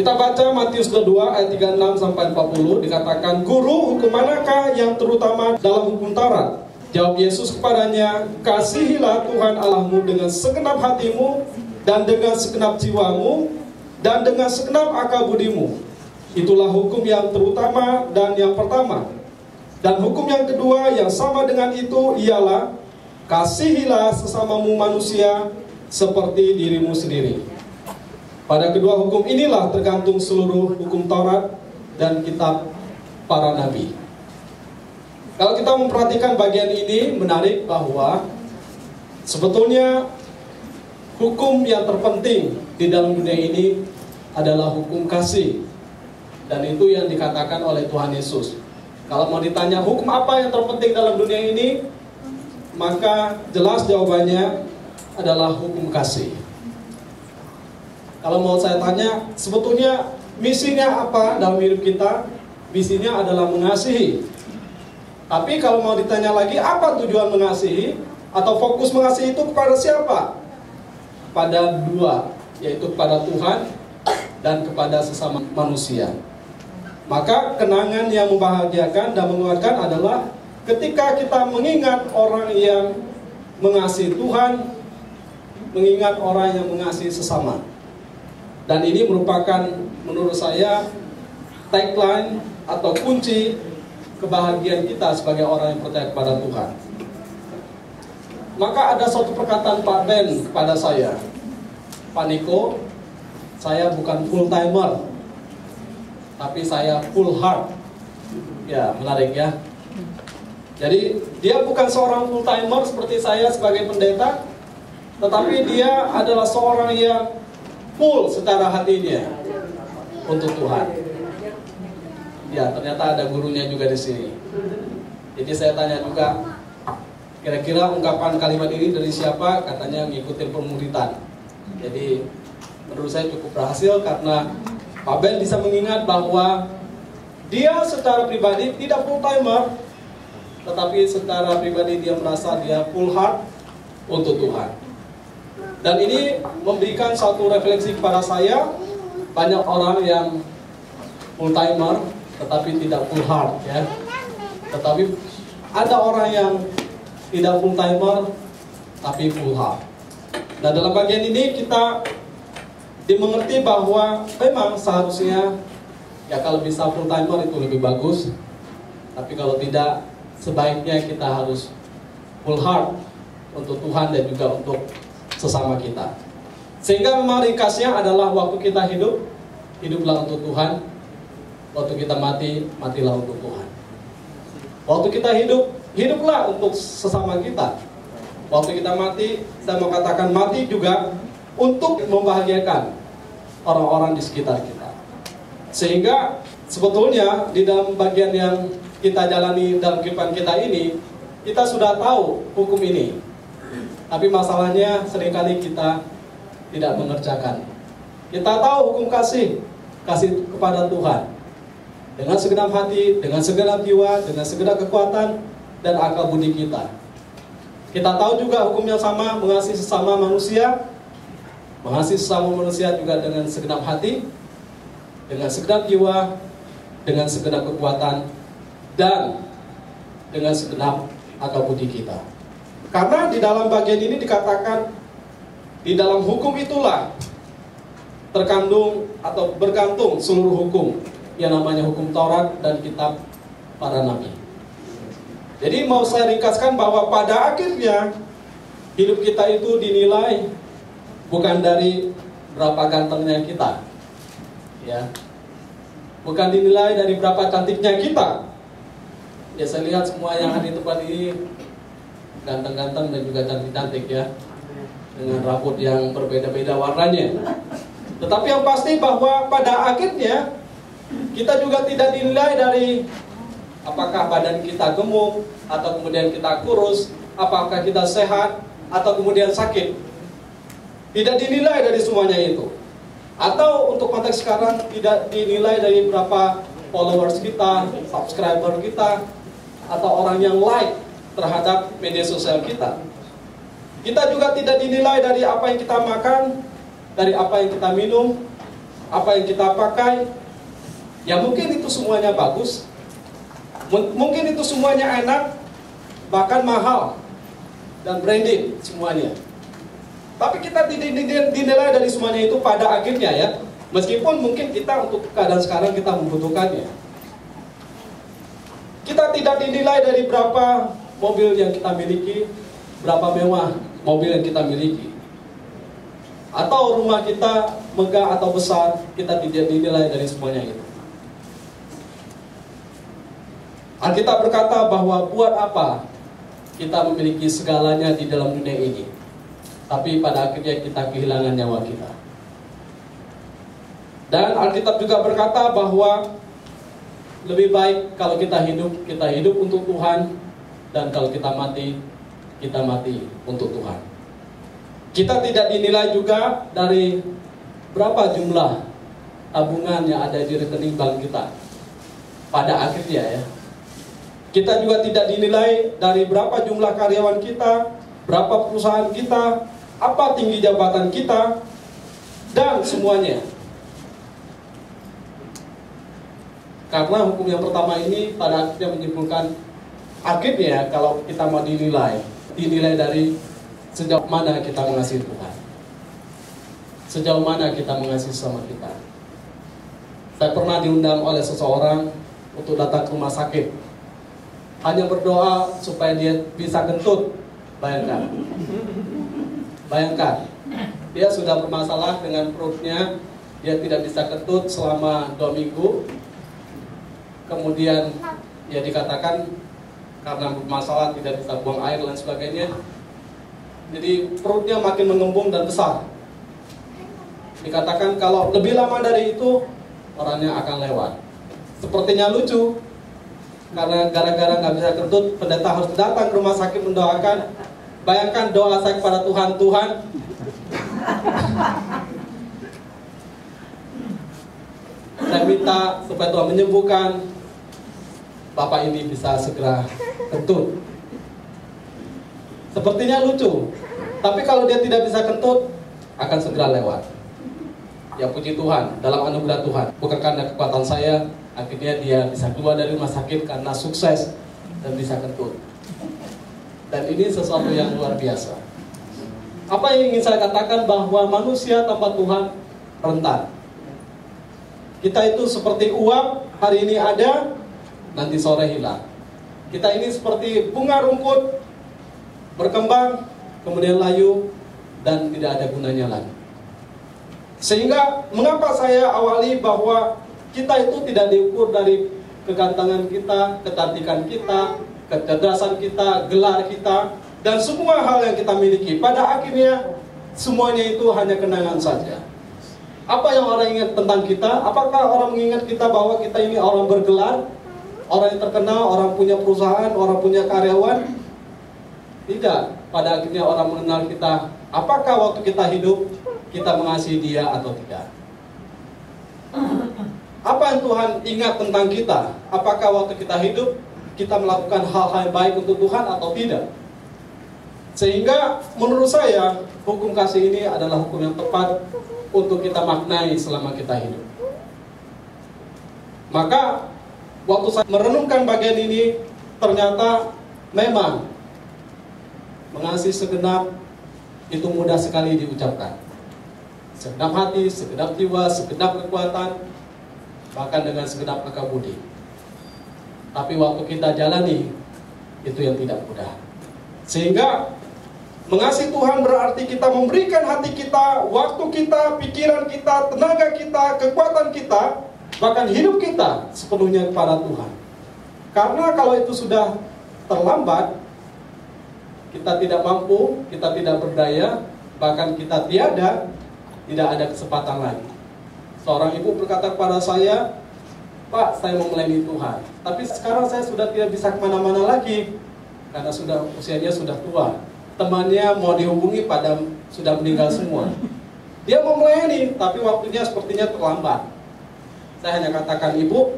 Kita baca Matius 22 ayat 36 sampai 40, dikatakan, "Guru, hukum manakah yang terutama dalam hukum Taurat?" Jawab Yesus kepadanya, "Kasihilah Tuhan Allahmu dengan segenap hatimu, dan dengan segenap jiwamu, dan dengan segenap akal budimu. Itulah hukum yang terutama dan yang pertama. Dan hukum yang kedua yang sama dengan itu ialah, kasihilah sesamamu manusia seperti dirimu sendiri." Pada kedua hukum inilah tergantung seluruh hukum Taurat dan kitab para nabi. Kalau kita memperhatikan bagian ini, menarik bahwa sebetulnya hukum yang terpenting di dalam dunia ini adalah hukum kasih. Dan itu yang dikatakan oleh Tuhan Yesus. Kalau mau ditanya hukum apa yang terpenting dalam dunia ini, maka jelas jawabannya adalah hukum kasih. Kalau mau saya tanya, sebetulnya misinya apa dalam hidup kita? Misinya adalah mengasihi. Tapi kalau mau ditanya lagi, apa tujuan mengasihi? Atau fokus mengasihi itu kepada siapa? Pada dua, yaitu kepada Tuhan dan kepada sesama manusia. Maka kenangan yang membahagiakan dan menguatkan adalah ketika kita mengingat orang yang mengasihi Tuhan, mengingat orang yang mengasihi sesama. Dan ini merupakan menurut saya tagline atau kunci kebahagiaan kita sebagai orang yang percaya kepada Tuhan. Maka ada suatu perkataan Pak Ben kepada saya, "Pak Niko, saya bukan full timer, tapi saya full heart." Ya, menarik ya. Jadi dia bukan seorang full timer seperti saya sebagai pendeta, tetapi dia adalah seorang yang full secara hatinya untuk Tuhan. Ya, ternyata ada gurunya juga di sini. Jadi saya tanya juga, kira-kira ungkapan kalimat ini dari siapa? Katanya ngikutin pemuritan. Jadi menurut saya cukup berhasil karena Pak Ben bisa mengingat bahwa dia secara pribadi tidak full timer, tetapi secara pribadi dia merasa dia full heart untuk Tuhan. Dan ini memberikan satu refleksi kepada saya. Banyak orang yang full timer tetapi tidak full heart ya. Tetapi ada orang yang tidak full timer tapi full heart. Nah, dalam bagian ini kita dimengerti bahwa memang seharusnya ya kalau bisa full timer itu lebih bagus. Tapi kalau tidak, sebaiknya kita harus full heart untuk Tuhan dan juga untuk sesama kita. Sehingga memang ringkasnya adalah waktu kita hidup, hiduplah untuk Tuhan. Waktu kita mati, matilah untuk Tuhan. Waktu kita hidup, hiduplah untuk sesama kita. Waktu kita mati, saya mau katakan mati juga untuk membahagiakan orang-orang di sekitar kita. Sehingga sebetulnya di dalam bagian yang kita jalani dalam kehidupan kita ini, kita sudah tahu hukum ini. Tapi masalahnya seringkali kita tidak mengerjakan. Kita tahu hukum kasih kepada Tuhan. Dengan segenap hati, dengan segenap jiwa, dengan segenap kekuatan, dan akal budi kita. Kita tahu juga hukum yang sama, mengasihi sesama manusia. Mengasihi sesama manusia juga dengan segenap hati, dengan segenap jiwa, dengan segenap kekuatan, dan dengan segenap akal budi kita. Karena di dalam bagian ini dikatakan, di dalam hukum itulah terkandung atau bergantung seluruh hukum yang namanya hukum Taurat dan kitab para nabi. Jadi mau saya ringkaskan bahwa pada akhirnya hidup kita itu dinilai bukan dari berapa gantengnya kita, ya, bukan dinilai dari berapa cantiknya kita. Ya, saya lihat semua yang ada di tempat ini ganteng-ganteng dan juga cantik-cantik ya, dengan rambut yang berbeda-beda warnanya. Tetapi yang pasti bahwa pada akhirnya kita juga tidak dinilai dari apakah badan kita gemuk atau kemudian kita kurus, apakah kita sehat atau kemudian sakit. Tidak dinilai dari semuanya itu. Atau untuk konteks sekarang tidak dinilai dari berapa followers kita, subscriber kita, atau orang yang like terhadap media sosial kita. Kita juga tidak dinilai dari apa yang kita makan, dari apa yang kita minum, apa yang kita pakai, ya mungkin itu semuanya bagus, mungkin itu semuanya enak, bahkan mahal dan branded semuanya. Tapi kita tidak dinilai dari semuanya itu pada akhirnya ya. Meskipun mungkin kita untuk keadaan sekarang kita membutuhkannya. Kita tidak dinilai dari berapa mobil yang kita miliki, berapa mewah mobil yang kita miliki, atau rumah kita megah atau besar, kita tidak dinilai dari semuanya itu. Alkitab berkata bahwa buat apa kita memiliki segalanya di dalam dunia ini, tapi pada akhirnya kita kehilangan nyawa kita. Dan Alkitab juga berkata bahwa lebih baik kalau kita hidup untuk Tuhan, dan kalau kita mati untuk Tuhan. Kita tidak dinilai juga dari berapa jumlah tabungan yang ada di rekening bank kita. Pada akhirnya ya, kita juga tidak dinilai dari berapa jumlah karyawan kita, berapa perusahaan kita, apa tinggi jabatan kita, dan semuanya. Karena hukum yang pertama ini pada akhirnya menyimpulkan, akhirnya kalau kita mau dinilai dari sejauh mana kita mengasihi Tuhan, sejauh mana kita mengasihi sama kita. Saya pernah diundang oleh seseorang untuk datang ke rumah sakit, hanya berdoa supaya dia bisa kentut. Bayangkan, dia sudah bermasalah dengan perutnya, dia tidak bisa kentut selama 2 minggu. Kemudian ya dikatakan karena bermasalah tidak bisa buang air dan sebagainya, jadi perutnya makin mengembung dan besar. Dikatakan kalau lebih lama dari itu orangnya akan lewat. Sepertinya lucu, karena gara-gara nggak bisa kentut, pendeta harus datang ke rumah sakit mendoakan. Bayangkan doa saya kepada Tuhan, Tuhan, saya minta supaya Tuhan menyembuhkan Bapak ini bisa segera kentut. Sepertinya lucu, tapi kalau dia tidak bisa kentut, akan segera lewat. Ya puji Tuhan, dalam anugerah Tuhan, bukan karena kekuatan saya, akhirnya dia bisa keluar dari rumah sakit karena sukses dan bisa kentut. Dan ini sesuatu yang luar biasa. Apa yang ingin saya katakan, bahwa manusia tanpa Tuhan rentan. Kita itu seperti uap, hari ini ada, nanti sore hilang. Kita ini seperti bunga rumput, berkembang, kemudian layu, dan tidak ada gunanya lagi. Sehingga mengapa saya awali bahwa kita itu tidak diukur dari kegantengan kita, kecantikan kita, kecerdasan kita, gelar kita, dan semua hal yang kita miliki. Pada akhirnya semuanya itu hanya kenangan saja. Apa yang orang ingat tentang kita? Apakah orang mengingat kita bahwa kita ini orang bergelar, orang yang terkenal, orang punya perusahaan, orang punya karyawan? Tidak. Pada akhirnya orang mengenal kita. Apakah waktu kita hidup kita mengasihi dia atau tidak? Apa yang Tuhan ingat tentang kita? Apakah waktu kita hidup kita melakukan hal-hal yang baik untuk Tuhan atau tidak? Sehingga menurut saya hukum kasih ini adalah hukum yang tepat untuk kita maknai selama kita hidup. Maka waktu saya merenungkan bagian ini, ternyata memang mengasihi segenap itu mudah sekali diucapkan. Segenap hati, segenap jiwa, segenap kekuatan, bahkan dengan segenap akal budi. Tapi waktu kita jalani, itu yang tidak mudah. Sehingga mengasihi Tuhan berarti kita memberikan hati kita, waktu kita, pikiran kita, tenaga kita, kekuatan kita, bahkan hidup kita sepenuhnya kepada Tuhan. Karena kalau itu sudah terlambat, kita tidak mampu, kita tidak berdaya, bahkan kita tidak ada kesempatan lagi. Seorang ibu berkata kepada saya, Pak, saya mau melayani Tuhan, tapi sekarang saya sudah tidak bisa kemana-mana lagi, karena usianya sudah tua. Temannya mau dihubungi sudah meninggal semua. Dia mau melayani, tapi waktunya sepertinya terlambat. Saya hanya katakan, ibu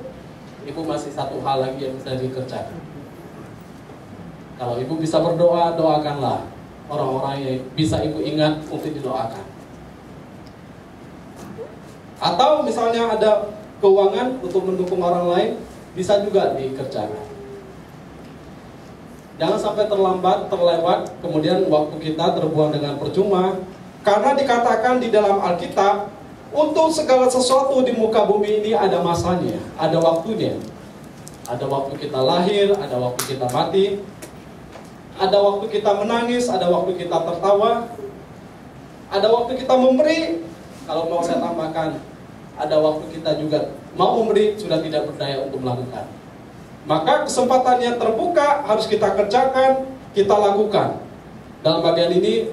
masih satu hal lagi yang bisa dikerjakan. Kalau ibu bisa berdoa, doakanlah orang-orang yang bisa ibu ingat untuk didoakan. Atau misalnya ada keuangan untuk mendukung orang lain, bisa juga dikerjakan. Jangan sampai terlewat, kemudian waktu kita terbuang dengan percuma. Karena dikatakan di dalam Alkitab, untuk segala sesuatu di muka bumi ini ada masanya, ada waktunya. Ada waktu kita lahir, ada waktu kita mati, ada waktu kita menangis, ada waktu kita tertawa, ada waktu kita memberi. Kalau mau saya tambahkan, ada waktu kita juga mau memberi, sudah tidak berdaya untuk melakukan. Maka kesempatan yang terbuka harus kita kerjakan, kita lakukan. Dalam bagian ini,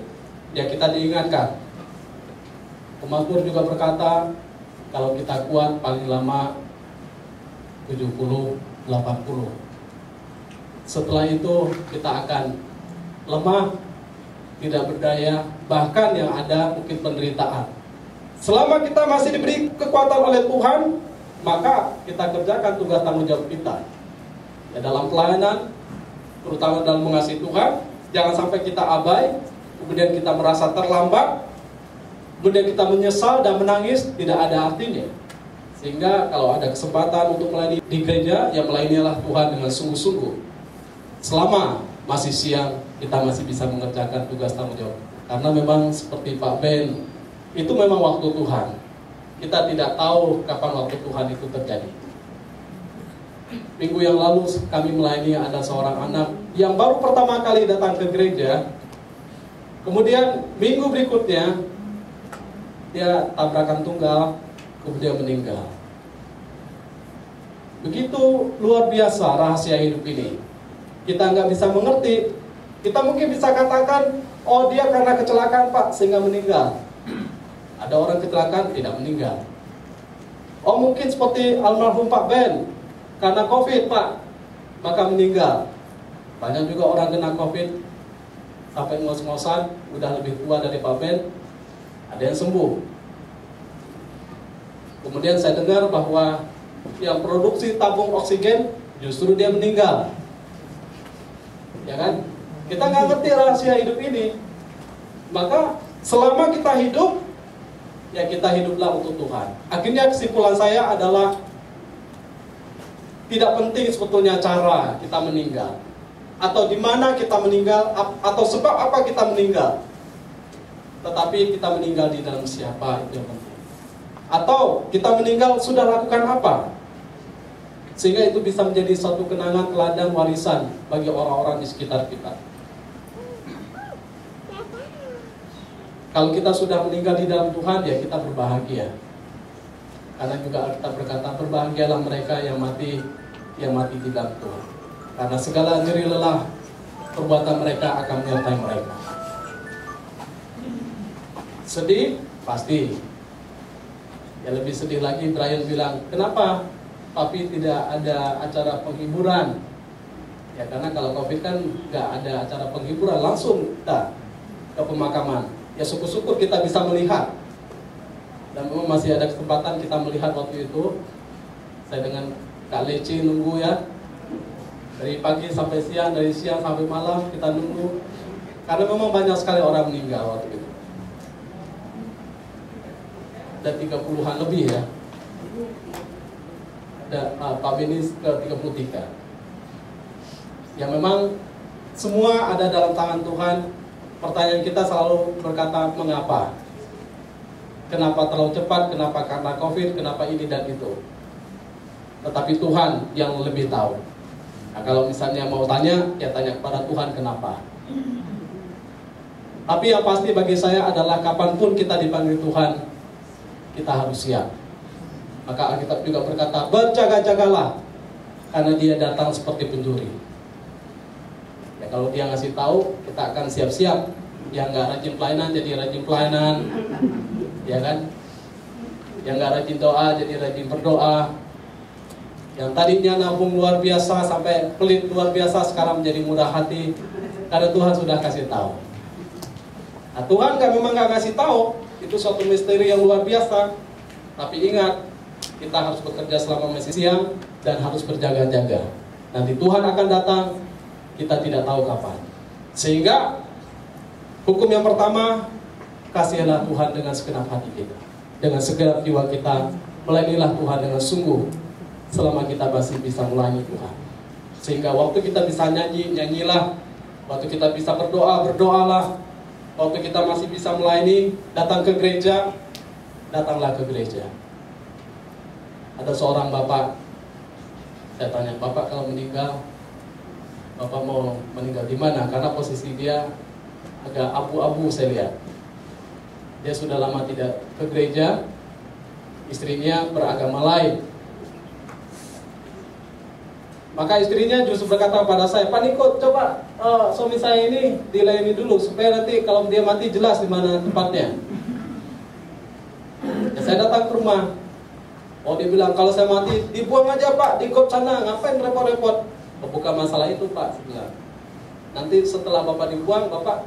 ya kita diingatkan. Pemazmur juga berkata, kalau kita kuat paling lama 70, 80. Setelah itu kita akan lemah, tidak berdaya, bahkan yang ada mungkin penderitaan. Selama kita masih diberi kekuatan oleh Tuhan, maka kita kerjakan tugas tanggung jawab kita. Ya, dalam pelayanan, terutama dalam mengasihi Tuhan, jangan sampai kita abai, kemudian kita merasa terlambat, kemudian kita menyesal dan menangis, tidak ada artinya. Sehingga kalau ada kesempatan untuk melayani di gereja, ya melayanilah Tuhan dengan sungguh-sungguh. Selama masih siang, kita masih bisa mengerjakan tugas tanggung jawab. Karena memang seperti Pak Ben, itu memang waktu Tuhan. Kita tidak tahu kapan waktu Tuhan itu terjadi. Minggu yang lalu kami melayani ada seorang anak yang baru pertama kali datang ke gereja. Kemudian minggu berikutnya dia tabrakan tunggal, kemudian meninggal. Begitu luar biasa rahasia hidup ini. Kita nggak bisa mengerti. Kita mungkin bisa katakan, oh dia karena kecelakaan Pak sehingga meninggal. Ada orang kecelakaan tidak meninggal. Oh mungkin seperti almarhum Pak Ben, karena COVID Pak, maka meninggal. Banyak juga orang kena COVID sampai ngos-ngosan, udah lebih tua dari Pak Ben, ada yang sembuh. Kemudian saya dengar bahwa yang produksi tabung oksigen justru dia meninggal. Ya kan? Kita nggak ngerti rahasia hidup ini. Maka selama kita hidup, ya kita hiduplah untuk Tuhan. Akhirnya kesimpulan saya adalah tidak penting sebetulnya cara kita meninggal, atau di mana kita meninggal, atau sebab apa kita meninggal. Tetapi kita meninggal di dalam siapa, itu yang penting. Atau kita meninggal sudah lakukan apa, sehingga itu bisa menjadi suatu kenangan teladan warisan bagi orang-orang di sekitar kita. Kalau kita sudah meninggal di dalam Tuhan, ya kita berbahagia. Karena juga kita berkata, berbahagialah mereka yang mati di dalam Tuhan. Karena segala nyeri lelah perbuatan mereka akan menyertai mereka. Sedih? Pasti. Ya lebih sedih lagi, Brian bilang, kenapa Papi tidak ada acara penghiburan? Ya karena kalau COVID kan nggak ada acara penghiburan, langsung kita ke pemakaman. Ya syukur-syukur kita bisa melihat. Dan memang masih ada kesempatan kita melihat waktu itu. Saya dengan Kak Leci nunggu ya. Dari pagi sampai siang, dari siang sampai malam kita nunggu. Karena memang banyak sekali orang meninggal waktu itu. Ada 30-an lebih ya. Ada Pak Benis ke 33. Ya memang semua ada dalam tangan Tuhan. Pertanyaan kita selalu berkata, mengapa? Kenapa terlalu cepat? Kenapa karena COVID? Kenapa ini dan itu? Tetapi Tuhan yang lebih tahu. Nah, kalau misalnya mau tanya, ya tanya kepada Tuhan kenapa. Tapi yang pasti bagi saya adalah kapanpun kita dipanggil Tuhan, kita harus siap. Maka Alkitab juga berkata, berjaga-jagalah, karena dia datang seperti pencuri. Ya kalau dia ngasih tahu, kita akan siap-siap. Yang nggak rajin pelayanan jadi rajin pelayanan, ya kan? Yang nggak rajin doa jadi rajin berdoa. Yang tadinya nabung luar biasa sampai pelit luar biasa, sekarang menjadi murah hati karena Tuhan sudah kasih tahu. Nah, Tuhan memang nggak kasih tahu, itu suatu misteri yang luar biasa. Tapi ingat, kita harus bekerja selama masih siang dan harus berjaga-jaga. Nanti Tuhan akan datang, kita tidak tahu kapan. Sehingga hukum yang pertama, kasihilah Tuhan dengan segenap hati kita. dengan segenap jiwa kita, melayanilah Tuhan dengan sungguh selama kita masih bisa melayani Tuhan. Sehingga waktu kita bisa nyanyi, nyanyilah. Waktu kita bisa berdoa, berdoalah. Waktu kita masih bisa melayani, datang ke gereja, datanglah ke gereja. Ada seorang bapak, saya tanya, bapak kalau meninggal, bapak mau meninggal di mana? Karena posisi dia agak abu-abu saya lihat. Dia sudah lama tidak ke gereja, istrinya beragama lain. Maka istrinya justru berkata pada saya, Pak Niko, coba suami saya ini dilayani dulu supaya nanti kalau dia mati jelas di mana tempatnya. Ya, saya datang ke rumah. Oh, dia bilang kalau saya mati dibuang aja Pak di got sana, ngapain repot-repot? Oh, bukan masalah itu Pak, saya bilang. Nanti setelah Bapak dibuang, Bapak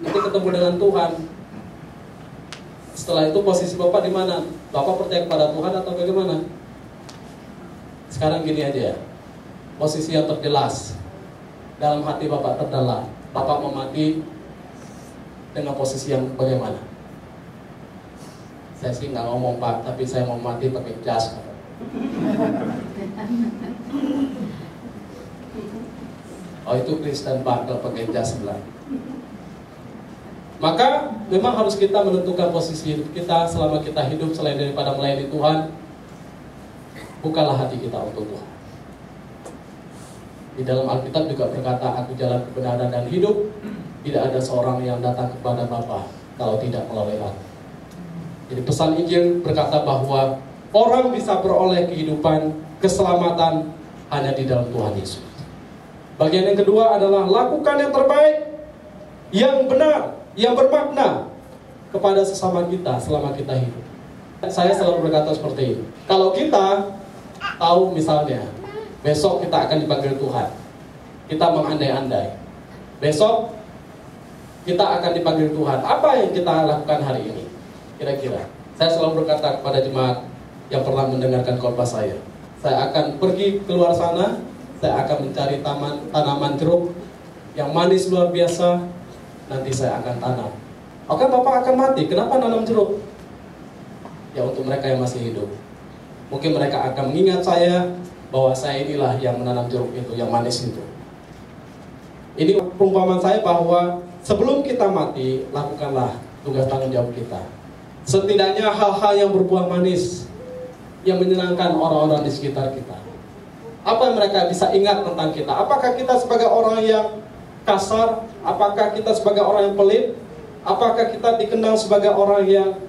nanti ketemu dengan Tuhan. Setelah itu posisi Bapak di mana? Bapak percaya kepada Tuhan atau bagaimana? Sekarang gini aja ya. Posisi yang terjelas dalam hati Bapak terdalam, Bapak mau mati dengan posisi yang bagaimana? Saya sih nggak ngomong Pak, tapi saya mau mati pakai jas. Oh itu Kristen Pak, kalau pakai jas sebelah. Maka memang harus kita menentukan posisi hidup kita selama kita hidup selain daripada melayani Tuhan. Bukalah hati kita untuk Tuhan. Di dalam Alkitab juga berkata, aku jalan kebenaran dan hidup, tidak ada seorang yang datang kepada Bapa kalau tidak melalui aku. Jadi pesan Injil berkata bahwa orang bisa beroleh kehidupan, keselamatan hanya di dalam Tuhan Yesus. Bagian yang kedua adalah lakukan yang terbaik, yang benar, yang bermakna kepada sesama kita selama kita hidup. Saya selalu berkata seperti ini. Kalau kita tahu misalnya besok kita akan dipanggil Tuhan, kita mengandai-andai besok kita akan dipanggil Tuhan, apa yang kita lakukan hari ini? Kira-kira saya selalu berkata kepada jemaat yang pernah mendengarkan khotbah saya akan pergi keluar sana, saya akan mencari tanaman jeruk yang manis luar biasa, nanti saya akan tanam. Oke, Bapak akan mati, kenapa nanam jeruk? Ya untuk mereka yang masih hidup. Mungkin mereka akan mengingat saya bahwa saya inilah yang menanam jeruk itu, yang manis itu. Ini perumpamaan saya bahwa sebelum kita mati, lakukanlah tugas tanggung jawab kita. Setidaknya hal-hal yang berbuah manis, yang menyenangkan orang-orang di sekitar kita. Apa yang mereka bisa ingat tentang kita? Apakah kita sebagai orang yang kasar? Apakah kita sebagai orang yang pelit? Apakah kita dikenal sebagai orang yang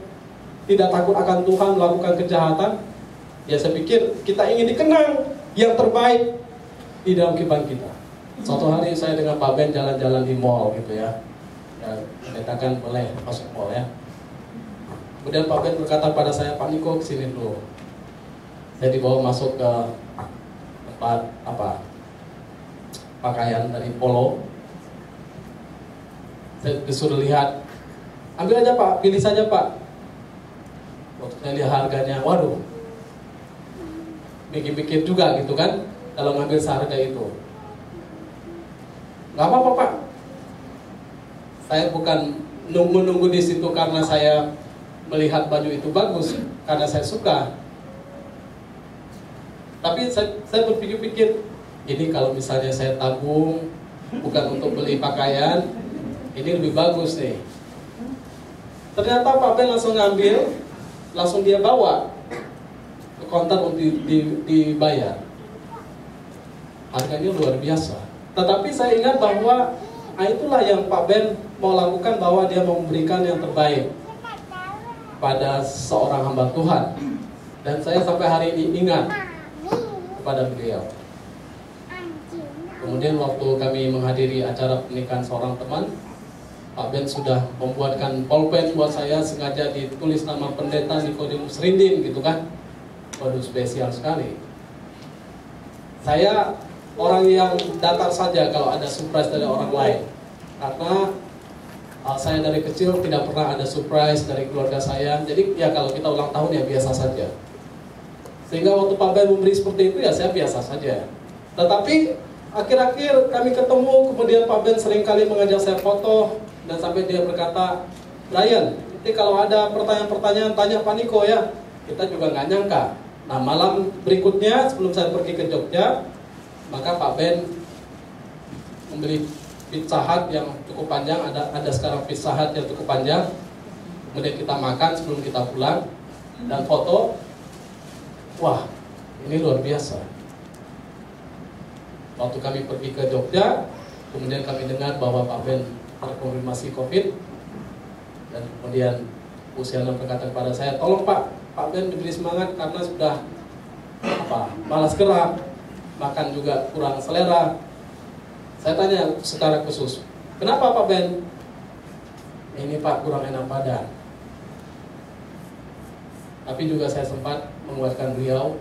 tidak takut akan Tuhan, melakukan kejahatan? Ya saya pikir kita ingin dikenang yang terbaik di dalam kehidupan kita. Suatu hari saya dengan Pak Ben jalan-jalan di mall gitu ya. Katakan boleh masuk mall ya. Kemudian Pak Ben berkata pada saya, Pak Niko kesini dulu. Saya dibawa masuk ke tempat pakaian dari Polo. Saya disuruh lihat, ambil aja Pak, pilih saja Pak. Waktu saya lihat harganya, waduh, mikir-mikir juga gitu kan, kalau ngambil seharga itu. Gak apa-apa Pak, saya bukan nunggu-nunggu di situ karena saya melihat baju itu bagus, karena saya suka. Tapi saya berpikir-pikir, ini kalau misalnya saya tabung bukan untuk beli pakaian, ini lebih bagus nih. Ternyata Pak Ben langsung ngambil, langsung dia bawa ke konter untuk dibayar. Harganya luar biasa. Tetapi saya ingat bahwa itulah yang Pak Ben mau lakukan, bahwa dia mau memberikan yang terbaik pada seorang hamba Tuhan. Dan saya sampai hari ini ingat kepada beliau. Kemudian waktu kami menghadiri acara pernikahan seorang teman, Pak Ben sudah membuatkan pulpen buat saya, sengaja ditulis nama pendeta Nikodemus Rindin gitu kan. Waduh, spesial sekali. Saya orang yang datar saja kalau ada surprise dari orang lain, karena saya dari kecil tidak pernah ada surprise dari keluarga saya. Jadi ya kalau kita ulang tahun ya biasa saja. Sehingga waktu Pak Ben memberi seperti itu ya saya biasa saja. Tetapi akhir-akhir kami ketemu, kemudian Pak Ben seringkali mengajak saya foto, dan sampai dia berkata, Brian, Jadi kalau ada pertanyaan-pertanyaan, tanya Pak Niko ya. Kita juga nggak nyangka. Nah, malam berikutnya sebelum saya pergi ke Jogja, maka Pak Ben membeli Pizza Hut yang cukup panjang. Ada sekarang Pizza Hut yang cukup panjang. Kemudian kita makan sebelum kita pulang dan foto. Wah, ini luar biasa. Waktu kami pergi ke Jogja, kemudian kami dengar bahwa Pak Ben terkonfirmasi COVID, dan kemudian Usiana berkata kepada saya, tolong Pak Ben diberi semangat karena sudah malas gerak, makan juga kurang selera. Saya tanya secara khusus, kenapa Pak Ben? Ini Pak, kurang enak badan. Tapi juga saya sempat menguatkan beliau.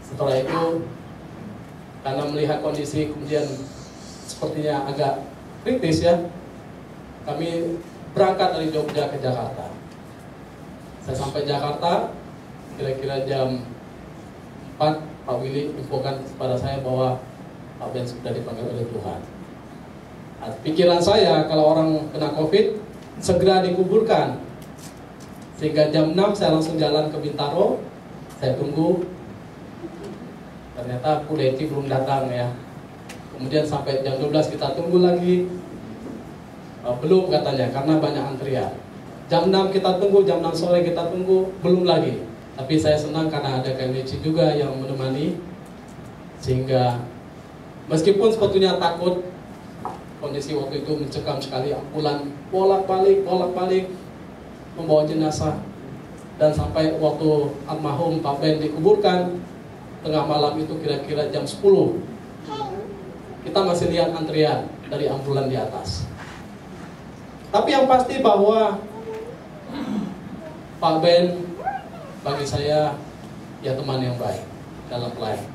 Setelah itu, karena melihat kondisi kemudian sepertinya agak kritis ya, kami berangkat dari Jogja ke Jakarta. Saya sampai Jakarta kira-kira jam 4, Pak Willy infokan kepada saya bahwa Pak Ben sudah dipanggil oleh Tuhan. Nah, pikiran saya kalau orang kena COVID segera dikuburkan. Sehingga jam 6 saya langsung jalan ke Bintaro. Saya tunggu. Ternyata Bu Leti belum datang ya. Kemudian sampai jam 12 kita tunggu lagi. Belum katanya karena banyak antrian. Jam 6 kita tunggu, jam 6 sore kita tunggu, belum lagi. Tapi saya senang karena ada KMC juga yang menemani. Sehingga meskipun sebetulnya takut, kondisi waktu itu mencekam sekali, ambulan bolak-balik membawa jenazah. Dan sampai waktu almarhum Pak Ben dikuburkan tengah malam itu kira-kira jam 10, kita masih lihat antrian dari ambulan di atas. Tapi yang pasti bahwa Pak Ben bagi saya ya teman yang baik dalam pelayanan.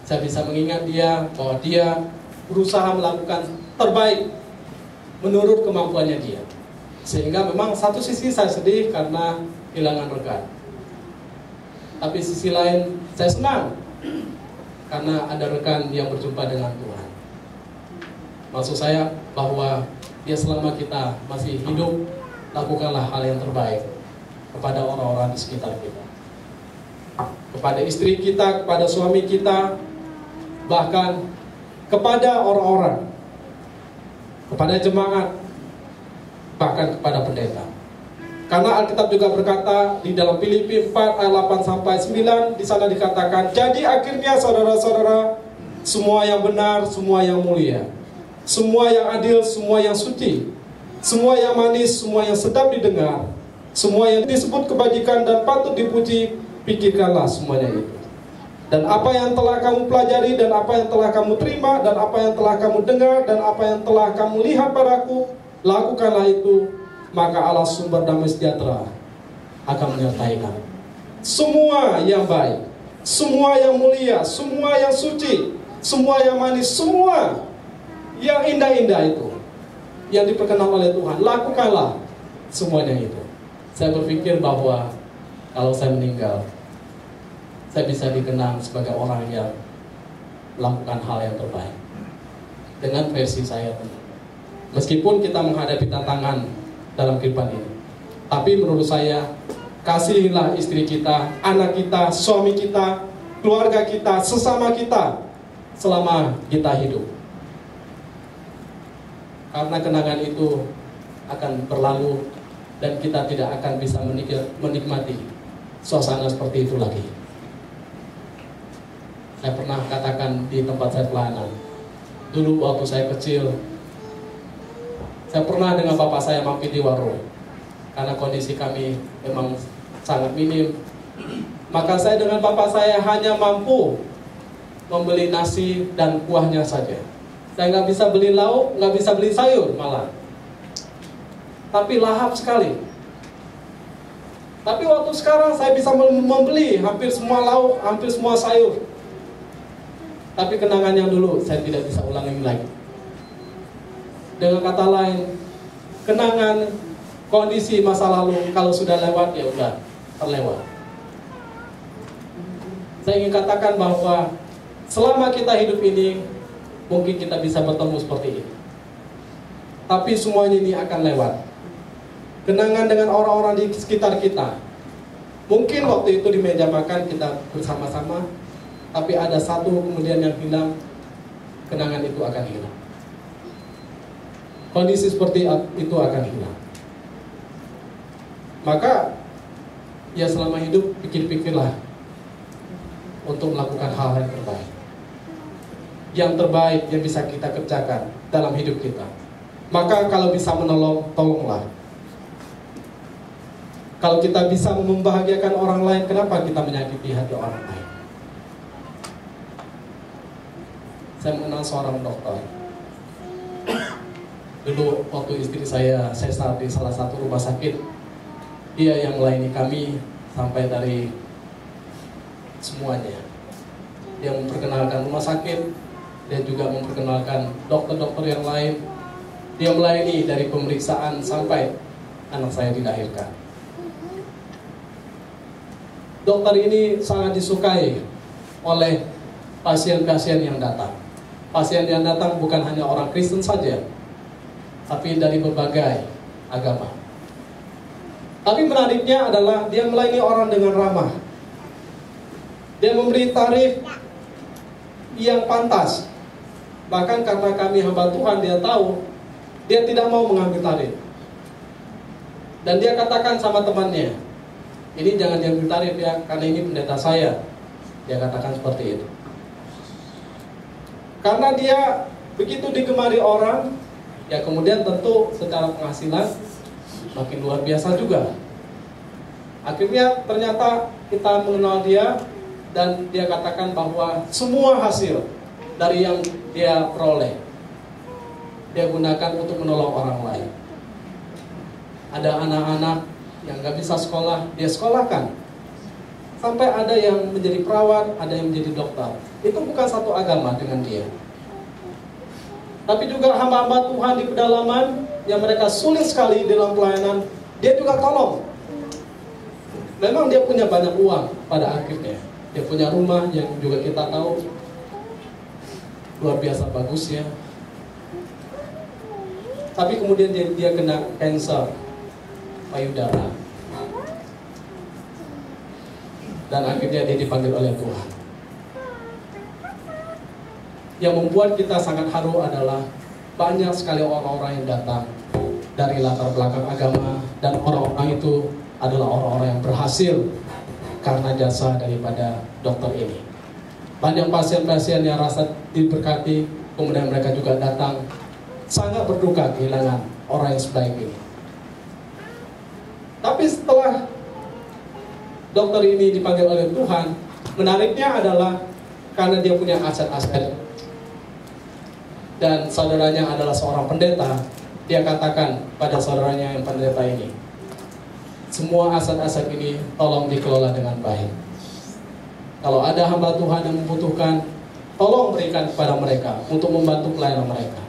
Saya bisa mengingat dia bahwa dia berusaha melakukan terbaik menurut kemampuannya dia. Sehingga memang satu sisi saya sedih karena kehilangan rekan. Tapi sisi lain saya senang karena ada rekan yang berjumpa dengan Tuhan. Maksud saya bahwa ya selama kita masih hidup, lakukanlah hal yang terbaik kepada orang-orang di sekitar kita. Kepada istri kita, kepada suami kita, bahkan kepada orang-orang, kepada jemaat, bahkan kepada pendeta. Karena Alkitab juga berkata di dalam Filipi 4 ayat 8 sampai 9, di sana dikatakan, jadi akhirnya saudara-saudara, semua yang benar, semua yang mulia, semua yang adil, semua yang suci, semua yang manis, semua yang sedap didengar, semua yang disebut kebajikan dan patut dipuji, pikirkanlah semuanya itu. Dan apa yang telah kamu pelajari, dan apa yang telah kamu terima, dan apa yang telah kamu dengar, dan apa yang telah kamu lihat padaku, lakukanlah itu, maka Allah sumber damai sejahtera akan menyertai kamu. Semua yang baik, semua yang mulia, semua yang suci, semua yang manis, semua yang indah-indah itu, yang diperkenan oleh Tuhan, lakukanlah semuanya itu. Saya berpikir bahwa kalau saya meninggal, saya bisa dikenang sebagai orang yang melakukan hal yang terbaik dengan versi saya. Meskipun kita menghadapi tantangan dalam kehidupan ini, tapi menurut saya, kasihilah istri kita, anak kita, suami kita, keluarga kita, sesama kita selama kita hidup. Karena kenangan itu akan berlalu dan kita tidak akan bisa menikmati suasana seperti itu lagi. Saya pernah katakan di tempat saya pelayanan, dulu waktu saya kecil, saya pernah dengan bapak saya mampir di warung. Karena kondisi kami memang sangat minim, maka saya dengan bapak saya hanya mampu membeli nasi dan kuahnya saja. Saya nggak bisa beli lauk, nggak bisa beli sayur malah. Tapi lahap sekali. Tapi waktu sekarang saya bisa membeli hampir semua lauk, hampir semua sayur. Tapi kenangan yang dulu saya tidak bisa ulangi lagi. Dengan kata lain, kenangan kondisi masa lalu kalau sudah lewat ya udah terlewat. Saya ingin katakan bahwa selama kita hidup ini mungkin kita bisa bertemu seperti ini. Tapi semuanya ini akan lewat. kenangan dengan orang-orang di sekitar kita. Mungkin waktu itu di meja makan kita bersama-sama, tapi ada satu kemudian yang hilang, kenangan itu akan hilang. Kondisi seperti itu akan hilang. Maka ya selama hidup pikir-pikirlah untuk melakukan hal yang terbaik. Yang terbaik yang bisa kita kerjakan dalam hidup kita. Maka kalau bisa menolong, tolonglah. Kalau kita bisa membahagiakan orang lain, kenapa kita menyakiti hati orang lain? Saya mengenal seorang dokter. Dulu waktu istri saya sesar di salah satu rumah sakit, dia yang melayani kami sampai dari semuanya. Dia memperkenalkan rumah sakit, dia juga memperkenalkan dokter-dokter yang lain. Dia melayani dari pemeriksaan sampai anak saya dilahirkan. Dokter ini sangat disukai oleh pasien-pasien yang datang. Pasien yang datang bukan hanya orang Kristen saja, tapi dari berbagai agama. Tapi menariknya adalah dia melayani orang dengan ramah. Dia memberi tarif yang pantas. Bahkan karena kami hamba Tuhan, dia tahu, dia tidak mau mengambil tarif. Dan dia katakan sama temannya, ini jangan diambil tarif ya, karena ini pendeta saya. Dia katakan seperti itu. Karena dia begitu digemari orang, ya kemudian tentu secara penghasilan makin luar biasa juga. Akhirnya ternyata kita mengenal dia, dan dia katakan bahwa semua hasil dari yang dia peroleh, dia gunakan untuk menolong orang lain. Ada anak-anak yang gak bisa sekolah, dia sekolahkan. Sampai ada yang menjadi perawat, ada yang menjadi dokter. Itu bukan satu agama dengan dia. Tapi juga hamba-hamba Tuhan di pedalaman yang mereka sulit sekali dalam pelayanan, dia juga tolong. Memang dia punya banyak uang pada akhirnya. Dia punya rumah yang juga kita tahu luar biasa bagusnya. Tapi kemudian dia kena kanker payudara. Dan akhirnya dia dipanggil oleh Tuhan. Yang membuat kita sangat haru adalah banyak sekali orang-orang yang datang dari latar belakang agama, dan orang-orang itu adalah orang-orang yang berhasil karena jasa daripada dokter ini. Banyak pasien-pasien yang rasa diberkati, kemudian mereka juga datang sangat berduka kehilangan orang yang sebaik ini. Tapi setelah dokter ini dipanggil oleh Tuhan, menariknya adalah karena dia punya aset-aset, dan saudaranya adalah seorang pendeta, dia katakan pada saudaranya yang pendeta ini, semua aset-aset ini tolong dikelola dengan baik. Kalau ada hamba Tuhan yang membutuhkan, tolong berikan kepada mereka untuk membantu pelayanan mereka.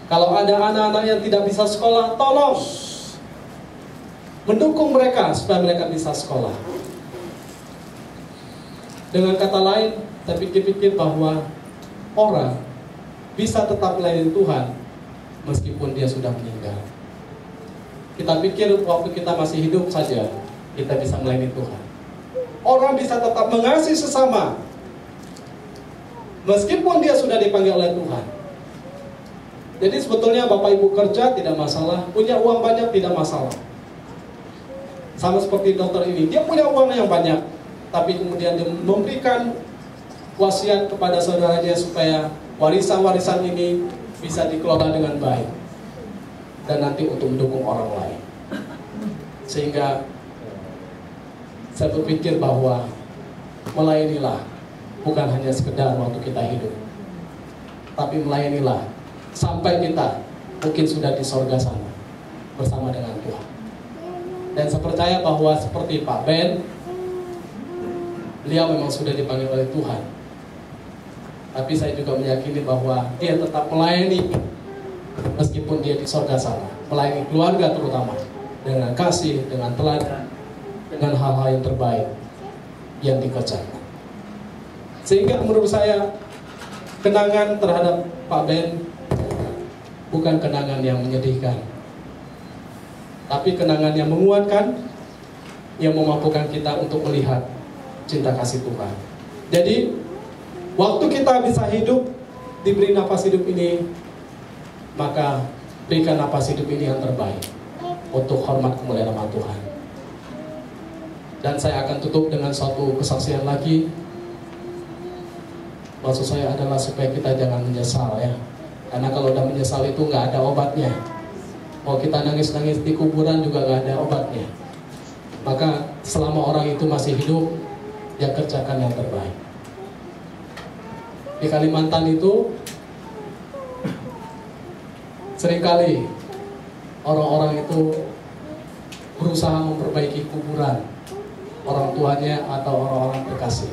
Kalau ada anak-anak yang tidak bisa sekolah, tolong mendukung mereka supaya mereka bisa sekolah. Dengan kata lain, saya pikir-pikir bahwa orang bisa tetap melayani Tuhan meskipun dia sudah meninggal. Kita pikir waktu kita masih hidup saja kita bisa melayani Tuhan. Orang bisa tetap mengasihi sesama meskipun dia sudah dipanggil oleh Tuhan. Jadi sebetulnya Bapak Ibu kerja tidak masalah, punya uang banyak tidak masalah. Sama seperti dokter ini, dia punya uang yang banyak, tapi kemudian dia memberikan wasiat kepada saudaranya supaya warisan-warisan ini bisa dikelola dengan baik dan nanti untuk mendukung orang lain. Sehingga saya berpikir bahwa melayanilah bukan hanya sekedar waktu kita hidup, tapi melayanilah sampai kita mungkin sudah di sorga sana bersama dengan Tuhan. Dan saya percaya bahwa seperti Pak Ben, beliau memang sudah dipanggil oleh Tuhan. Tapi saya juga meyakini bahwa dia tetap melayani meskipun dia di sorga sana, melayani keluarga terutama dengan kasih, dengan teladan, dengan hal-hal yang terbaik yang dikerjakan. Sehingga menurut saya kenangan terhadap Pak Ben bukan kenangan yang menyedihkan, tapi kenangan yang menguatkan, yang memampukan kita untuk melihat cinta kasih Tuhan. Jadi, waktu kita bisa hidup, diberi napas hidup ini, maka berikan napas hidup ini yang terbaik untuk hormat kemuliaan nama Tuhan. Dan saya akan tutup dengan suatu kesaksian lagi. Maksud saya adalah supaya kita jangan menyesal ya. Karena kalau udah menyesal itu nggak ada obatnya. Mau kita nangis-nangis di kuburan juga nggak ada obatnya. Maka selama orang itu masih hidup, dia kerjakan yang terbaik. Di Kalimantan itu seringkali orang-orang itu berusaha memperbaiki kuburan orang tuanya atau orang-orang terkasih.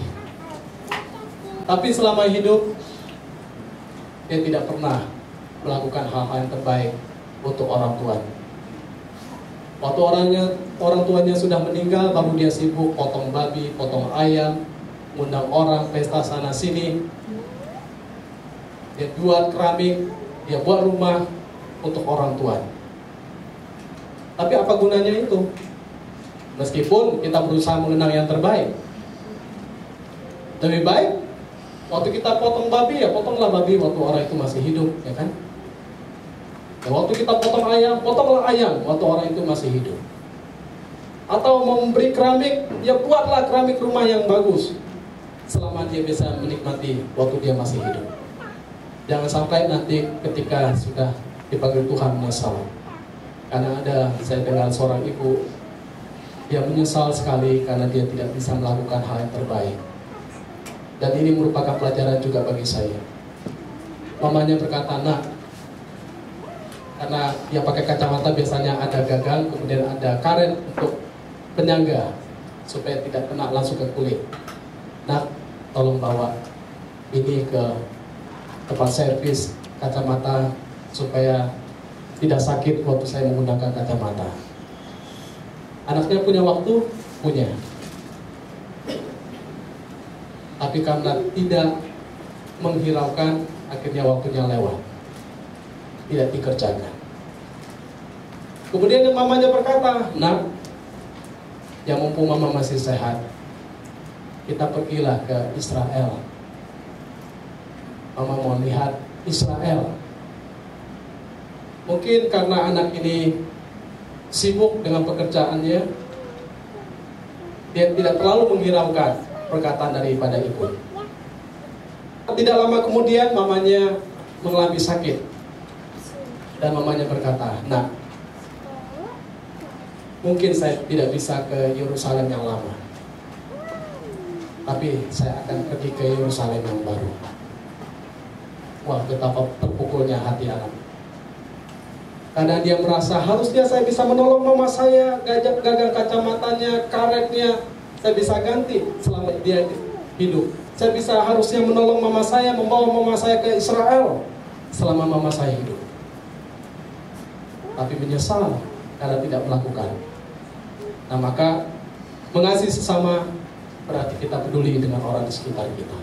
Tapi selama hidup, dia tidak pernah melakukan hal-hal yang terbaik untuk orang tuanya. Waktu orang tuanya sudah meninggal, baru dia sibuk potong babi, potong ayam, ngundang orang pesta sana sini. Dia buat keramik, dia buat rumah untuk orang tua. Tapi apa gunanya itu? Meskipun kita berusaha mengenang yang terbaik, lebih baik waktu kita potong babi, ya potonglah babi waktu orang itu masih hidup, ya kan? Dan waktu kita potong ayam, potonglah ayam waktu orang itu masih hidup. Atau memberi keramik, ya buatlah keramik rumah yang bagus selama dia bisa menikmati waktu dia masih hidup. Jangan sampai nanti ketika sudah dipanggil Tuhan menyesal. Karena saya dengar seorang ibu, dia menyesal sekali karena dia tidak bisa melakukan hal yang terbaik. Dan ini merupakan pelajaran juga bagi saya. Mamanya berkata, "Nak," karena dia pakai kacamata biasanya ada gagang, kemudian ada karet untuk penyangga supaya tidak kena langsung ke kulit. "Nak, tolong bawa ini ke tempat servis kacamata supaya tidak sakit waktu saya menggunakan kacamata." Anaknya punya waktu? Punya. Tapi karena tidak menghiraukan, akhirnya waktunya lewat. Tidak dikerjakan. Kemudian mamanya berkata, "Nak, ya mumpung mama masih sehat, kita pergilah ke Israel. Mama mau lihat Israel." Mungkin karena anak ini sibuk dengan pekerjaannya, dia tidak terlalu menghiraukan perkataan daripada ibu. Tidak lama kemudian mamanya mengalami sakit. Dan mamanya berkata, "Nah, mungkin saya tidak bisa ke Yerusalem yang lama, tapi saya akan pergi ke Yerusalem yang baru." Wah, betapa terpukulnya hati anak. Karena dia merasa harusnya saya bisa menolong mama saya, gagal kacamatanya, karetnya, saya bisa ganti selama dia hidup. Saya bisa harusnya menolong mama saya, membawa mama saya ke Israel selama mama saya hidup. Tapi menyesal karena tidak melakukan. Nah, maka mengasihi sesama berarti kita peduli dengan orang di sekitar kita.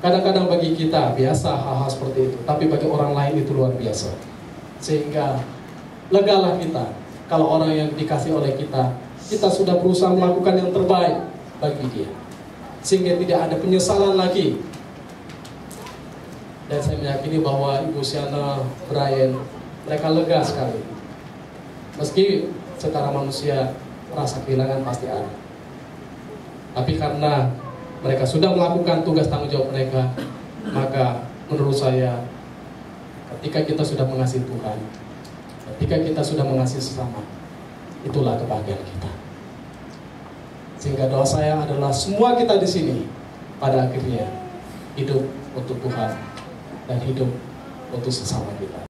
Kadang-kadang bagi kita biasa hal-hal seperti itu, tapi bagi orang lain itu luar biasa. Sehingga legalah kita kalau orang yang dikasih oleh kita sudah berusaha melakukan yang terbaik bagi dia, sehingga tidak ada penyesalan lagi. Dan saya meyakini bahwa Ibu Siana, Brian, mereka lega sekali. Meski secara manusia rasa kehilangan pasti ada, tapi karena mereka sudah melakukan tugas tanggung jawab mereka, maka menurut saya ketika kita sudah mengasihi Tuhan, ketika kita sudah mengasihi sesama, itulah kebahagiaan kita. Sehingga doa saya adalah semua kita di sini pada akhirnya hidup untuk Tuhan dan hidup untuk sesama kita.